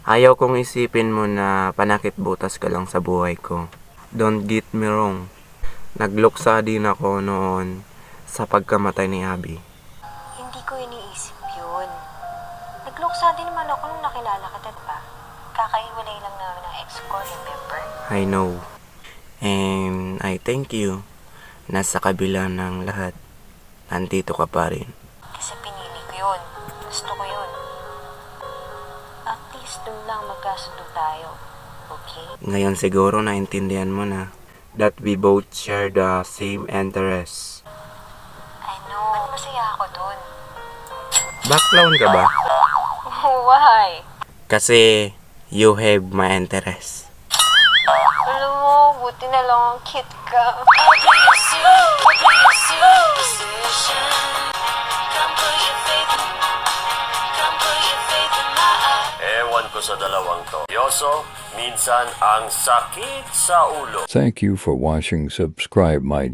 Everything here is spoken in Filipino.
Ayaw kong isipin mo na panakit butas ka lang sa buhay ko. Don't get me wrong. Nagluksa din ako noon sa pagkamatay ni Abby. Hindi ko iniisip yun. Nagluksa din naman ako nung nakilala kita, diba? Kakahiwalay lang namin ng ex ko, remember? I know. And I thank you. Nasa kabila ng lahat, nandito ka pa rin. Kasi pinili ko yun. Gusto ko yun. At least dun lang magkasundo tayo. Okay? Ngayon siguro naintindihan mo na that we both share the same interests. I know. Masaya ako dun. Background ka ba? Why? Kasi you have my interest. Alam mo, buti na lang ang cute ka. Ewan ko sa dalawang to. Yoso, minsan ang sakit sa ulo. Thank you for watching. Subscribe my